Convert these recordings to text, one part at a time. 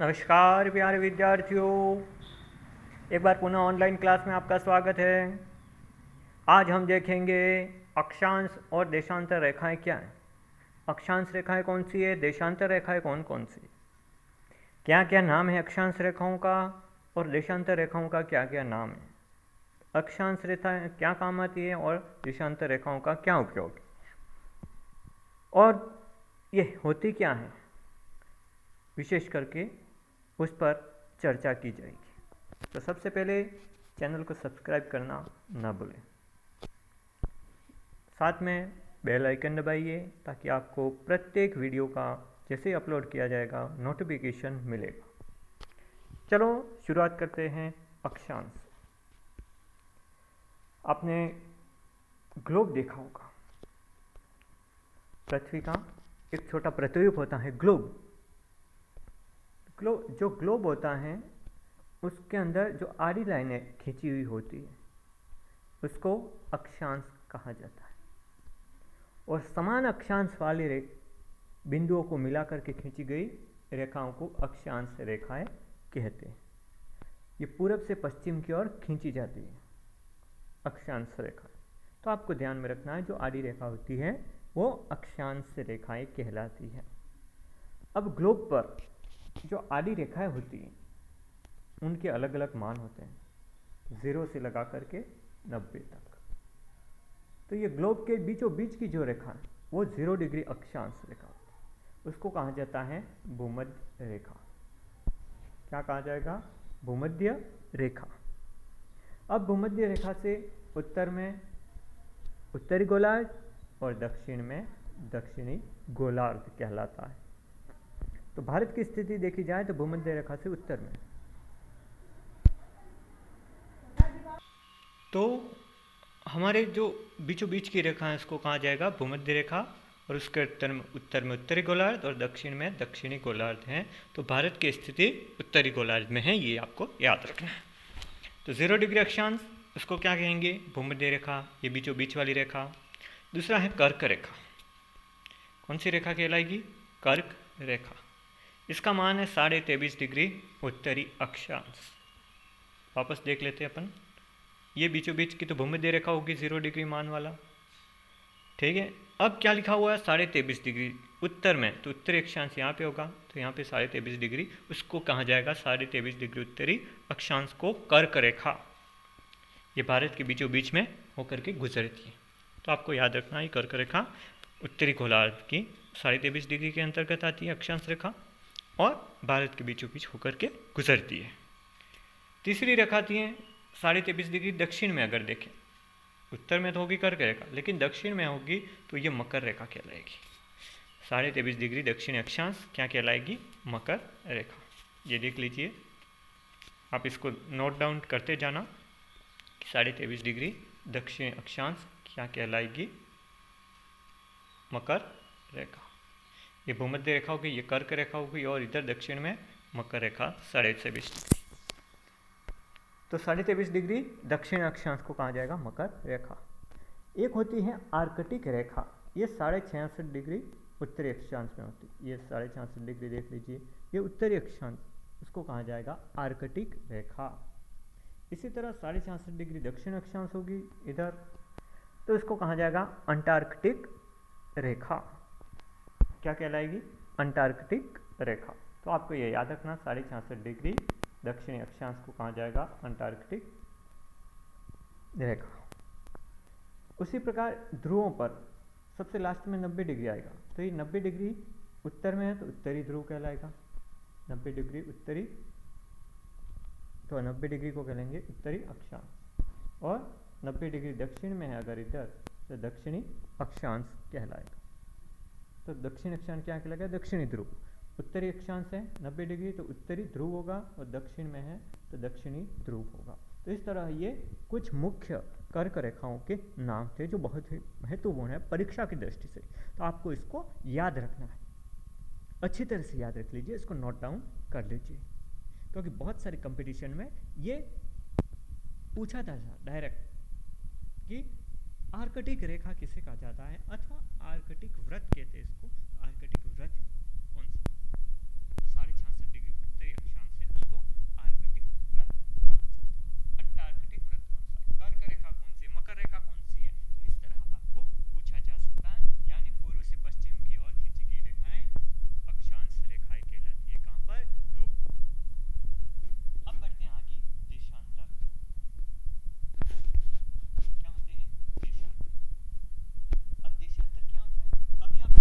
नमस्कार प्यारे विद्यार्थियों, एक बार पुनः ऑनलाइन क्लास में आपका स्वागत है। आज हम देखेंगे अक्षांश और देशांतर रेखाएं क्या हैं। अक्षांश रेखाएं कौन सी है, देशांतर रेखाएं कौन कौन सी, क्या क्या नाम है अक्षांश रेखाओं का और देशांतर रेखाओं का क्या क्या नाम है। अक्षांश रेखाएं क्या काम आती है और देशांतर रेखाओं का क्या उपयोग है और ये होती क्या है, विशेष करके उस पर चर्चा की जाएगी। तो सबसे पहले चैनल को सब्सक्राइब करना ना भूलें, साथ में बेल आइकन दबाइए ताकि आपको प्रत्येक वीडियो का जैसे अपलोड किया जाएगा नोटिफिकेशन मिलेगा। चलो शुरुआत करते हैं। अक्षांश, आपने ग्लोब देखा होगा। पृथ्वी का एक छोटा प्रतिरूप होता है ग्लोब। जो ग्लोब होता है उसके अंदर जो आड़ी लाइनें खींची हुई होती है उसको अक्षांश कहा जाता है, और समान अक्षांश वाले बिंदुओं को मिलाकर के खींची गई रेखाओं को अक्षांश रेखाएं कहते हैं। ये पूरब से पश्चिम की ओर खींची जाती है अक्षांश रेखा। तो आपको ध्यान में रखना है, जो आड़ी रेखा होती है वो अक्षांश रेखाएं कहलाती है। अब ग्लोब पर जो आड़ी रेखाएं होती हैं उनके अलग अलग मान होते हैं, 0 से लगा करके 90 तक। तो ये ग्लोब के बीचों बीच की जो रेखा है वो 0 डिग्री अक्षांश रेखा होती है, उसको कहा जाता है भूमध्य रेखा। क्या कहा जाएगा? भूमध्य रेखा। अब भूमध्य रेखा से उत्तर में उत्तरी गोलार्ध और दक्षिण में दक्षिणी गोलार्ध कहलाता है। तो भारत की स्थिति देखी जाए तो भूमध्य रेखा से उत्तर में, तो हमारे जो बीचों बीच की रेखा है उसको कहा जाएगा भूमध्य रेखा, और उसके उत्तर में उत्तरी गोलार्ध और दक्षिण में दक्षिणी गोलार्ध है। तो भारत की स्थिति उत्तरी गोलार्ध में है, ये आपको याद रखना है। तो 0 डिग्री अक्षांश, उसको क्या कहेंगे? भूमध्य रेखा, ये बीचों बीच वाली रेखा। दूसरा है कर्क रेखा। कौन सी रेखा कहलाएगी? कर्क रेखा। इसका मान है 23.5 डिग्री उत्तरी अक्षांश। वापस देख लेते हैं अपन। ये बीचों बीच की तो भूमध्य रेखा होगी 0 डिग्री मान वाला, ठीक है। अब क्या लिखा हुआ है? 23.5 डिग्री उत्तर में, तो उत्तरी अक्षांश यहाँ पे होगा, तो यहाँ पे 23.5 डिग्री, उसको कहा जाएगा 23.5 डिग्री उत्तरी अक्षांश को कर्क रेखा। ये भारत के बीचों बीच में होकर के गुजरती है। तो आपको याद रखना है कर्क रेखा उत्तरी गोलार्ध की 23.5 डिग्री के अंतर्गत आती है अक्षांश रेखा, और भारत के बीचों बीच होकर के गुजरती है। तीसरी रेखा आती है 23.5 डिग्री दक्षिण में। अगर देखें उत्तर में तो होगी कर्क रेखा, लेकिन दक्षिण में होगी तो ये मकर रेखा कहलाएगी। 23.5 डिग्री दक्षिण अक्षांश क्या कहलाएगी? मकर रेखा। ये देख लीजिए, आप इसको नोट डाउन करते जाना। 23.5 डिग्री दक्षिण अक्षांश क्या कहलाएगी? मकर रेखा। ये भूमध्य रेखा होगी, ये कर्क रेखा होगी, और इधर दक्षिण में मकर रेखा 23.5 डिग्री। तो 23.5 डिग्री दक्षिण अक्षांश को कहा जाएगा मकर रेखा। एक होती है आर्कटिक रेखा, ये 66.5 डिग्री उत्तरी अक्षांश में होती है। ये 66.5 डिग्री देख लीजिए, ये उत्तरी अक्षांश, उसको कहा जाएगा आर्कटिक रेखा। इसी तरह 66.5 डिग्री दक्षिण अक्षांश होगी इधर, तो इसको कहा जाएगा अंटार्कटिक रेखा। क्या कहलाएगी? अंटार्कटिक रेखा। तो आपको ये याद रखना, 66.5 डिग्री दक्षिणी अक्षांश को कहा जाएगा अंटार्कटिक रेखा। उसी प्रकार ध्रुवों पर सबसे लास्ट में 90 डिग्री आएगा, तो ये 90 डिग्री उत्तर में है तो उत्तरी ध्रुव कहलाएगा। 90 डिग्री उत्तरी, तो 90 डिग्री को कहेंगे उत्तरी अक्षांश, और 90 डिग्री दक्षिण में है अगर इधर, तो दक्षिणी अक्षांश कहलाएगा। तो दक्षिण अक्षांश क्या कहलाएगा? दक्षिणी ध्रुव। उत्तरी अक्षांश है 90 डिग्री, तो उत्तरी ध्रुव होगा, और दक्षिण में है तो दक्षिणी ध्रुव होगा। तो इस तरह ये कुछ मुख्य कर्क रेखाओं के नाम थे जो बहुत ही महत्वपूर्ण है परीक्षा की दृष्टि से। तो आपको इसको याद रखना है, अच्छी तरह से याद रख लीजिए, इसको नोट डाउन कर लीजिए, क्योंकि बहुत सारे कंपटीशन में ये पूछा था डायरेक्ट कि आर्कटिक रेखा किसे कहा जाता है, अथवा आर्कटिक व्रत कहते हैं इसको। आर्कटिक व्रत कौन सा? तो 66.5 डिग्री उत्तरी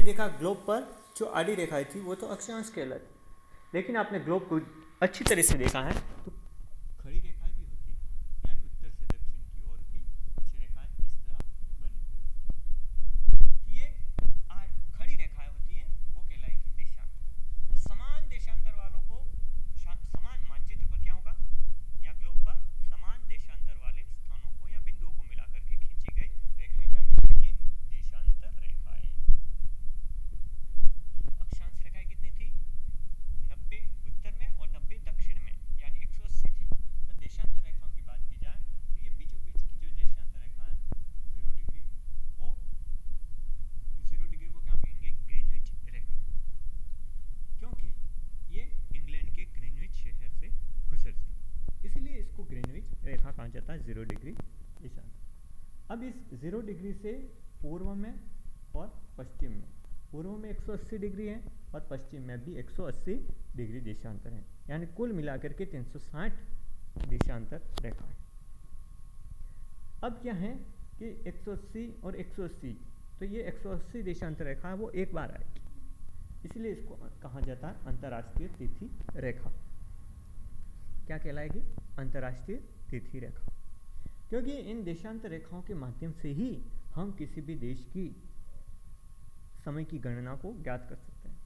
हमने देखा ग्लोब पर जो आडी रेखाएं थी वो तो अक्षांश कहलाती, लेकिन आपने ग्लोब को अच्छी तरह से देखा है तो खड़ी रेखाएं भी होती है, यानी उत्तर से दक्षिण की ओर की कुछ रेखाएं इस तरह बनी हुई होती है। ये खड़ी रेखाएं होती हैं, वो कहलाएगी देशांतर। तो समान देशांतर वालों को समान मानचित्र पर क्या होगा, या ग्लोब पर समान देशांतर वाले स्थानों को या बिंदुओं को मिलाकर के खींची गई रेखाएं क्या कहलाएंगी, देशांतर रेखाएं। अक्षांश रेखाएं कितनी थी, 90 उत्तर में और 90 दक्षिण में, यानी 180 थी। तो देशांतर रेखाओं की बात की जाए तो ये बीचों बीच की जो देशांतर रेखा है 0 डिग्री, वो 0 डिग्री को क्या कहेंगे, ग्रीनविच रेखा, क्योंकि ये इंग्लैंड के ग्रीनविच शहर से गुजरती, इसलिए इसको ग्रीनविच रेखा कहा जाता है, 0 डिग्री देशांतर। अब इस 0 डिग्री से पूर्व में और पश्चिम में, पूर्व में 180 डिग्री है और पश्चिम में भी 180 डिग्री देशांतर है, यानी कुल मिलाकर के 360 देशांतर रेखा है। अब क्या है कि 180 और 180, तो ये 180 देशांतर रेखा है वो एक बार आएगी, इसलिए इसको कहा जाता है अंतर्राष्ट्रीय तिथि रेखा। क्या कहलाएगी, अंतर्राष्ट्रीय तिथि रेखा, क्योंकि इन देशांतर रेखाओं के माध्यम से ही हम किसी भी देश की समय की गणना को ज्ञात कर सकते हैं,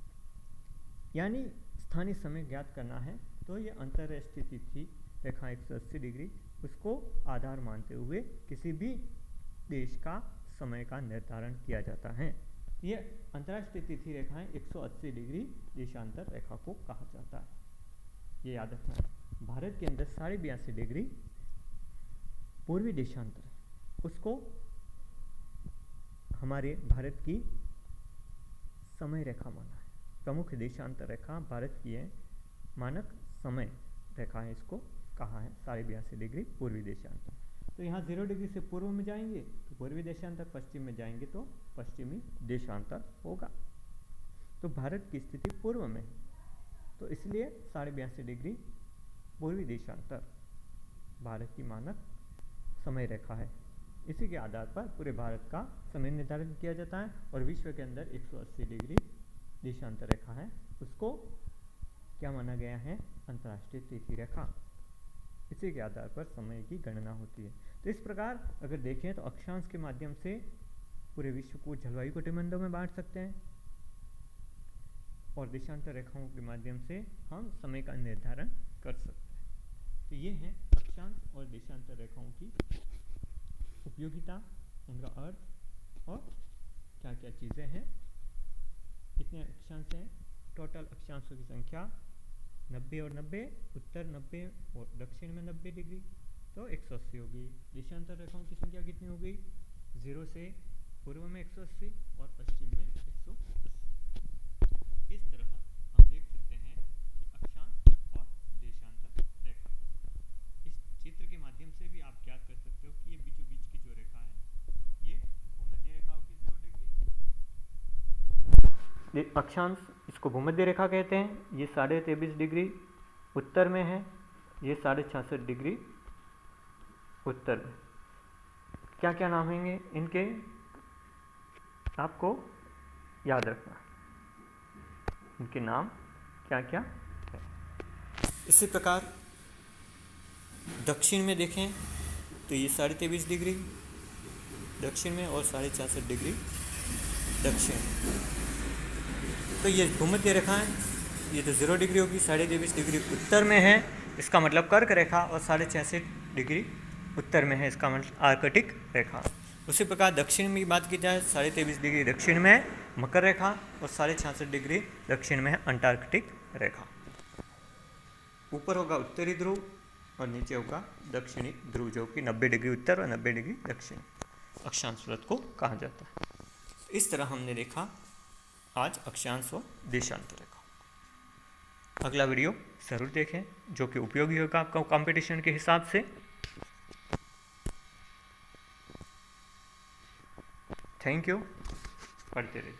यानी स्थानीय समय ज्ञात करना है तो ये अंतर्राष्ट्रीय तिथि रेखा 180 डिग्री, उसको आधार मानते हुए किसी भी देश का समय का निर्धारण किया जाता है। ये अंतर्राष्ट्रीय तिथि रेखाएं 180 डिग्री देशांतर रेखा को कहा जाता है, ये याद रखना है। भारत के अंदर 82.5 डिग्री पूर्वी देशांतर है, उसको हमारे भारत की समय रेखा माना है। प्रमुख देशांतर रेखा भारत की है, मानक समय रेखा है, इसको कहा है 82.5 डिग्री पूर्वी देशांतर। तो यहाँ 0 डिग्री से पूर्व में जाएंगे तो पूर्वी देशांतर, पश्चिम में जाएंगे तो पश्चिमी देशांतर होगा। तो भारत की स्थिति पूर्व में है, तो इसलिए 82.5 डिग्री पूर्वी देशांतर भारत की मानक समय रेखा है। इसी के आधार पर पूरे भारत का समय निर्धारित किया जाता है और विश्व के अंदर 180 डिग्री देशांतर रेखा है, उसको क्या माना गया है, अंतर्राष्ट्रीय तिथि रेखा। इसी के आधार पर समय की गणना होती है। तो इस प्रकार अगर देखें तो अक्षांश के माध्यम से पूरे विश्व को जलवायु कटिबंधों में बांट सकते हैं और देशांतर रेखाओं के माध्यम से हम समय का निर्धारण कर सकते हैं। तो ये है अक्षांश और देशांतर रेखाओं की उपयोगिता, उनका अर्थ और क्या क्या चीज़ें हैं। कितने अक्षांश हैं, टोटल अक्षांशों की संख्या 90 और 90, उत्तर 90 और दक्षिण में 90 डिग्री, तो 180 होगी। देशांतर रेखाओं की संख्या कितनी हो गई, 0 से पूर्व में 180 और पश्चिम में 180। इस तरह हम देख सकते हैं कि अक्षांश और देशांतर रेखा, इस चित्र के माध्यम से भी आप ज्ञात कर सकते हो कि ये बीचों बीच की जो रेखा है ये भूमध्य रेखा होगी 0 डिग्री। अक्षांश इसको भूमध्य रेखा कहते हैं, ये 23.5 डिग्री उत्तर में है, ये 66.5 डिग्री उत्तर में। क्या क्या नाम होंगे इनके, आपको याद रखना है इनके नाम क्या क्या है। इसी प्रकार दक्षिण में देखें तो ये 23.5 डिग्री दक्षिण में और 66.5 डिग्री दक्षिण। तो ये भूमध्य रेखा है, ये तो 0 डिग्री होगी, 23.5 डिग्री उत्तर में है, इसका मतलब कर्क रेखा, और 66.5 डिग्री उत्तर में है, इसका मतलब आर्कटिक रेखा। उसी प्रकार दक्षिण में बात की जाए 23.5 डिग्री दक्षिण में मकर रेखा और 66.5 डिग्री दक्षिण में है अंटार्कटिक रेखा। ऊपर होगा उत्तरी ध्रुव और नीचे होगा दक्षिणी ध्रुव, जो कि 90 डिग्री उत्तर और 90 डिग्री दक्षिण अक्षांश व्रत को कहा जाता है। इस तरह हमने देखा आज अक्षांश और देशांतर रेखा। अगला वीडियो जरूर देखें जो कि उपयोगी होगा आपका कंपटीशन के हिसाब से। थैंक यू, पढ़ते रहिए।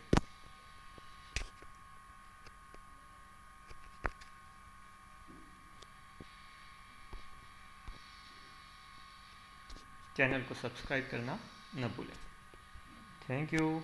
चैनल को सब्सक्राइब करना न भूलें। Thank you.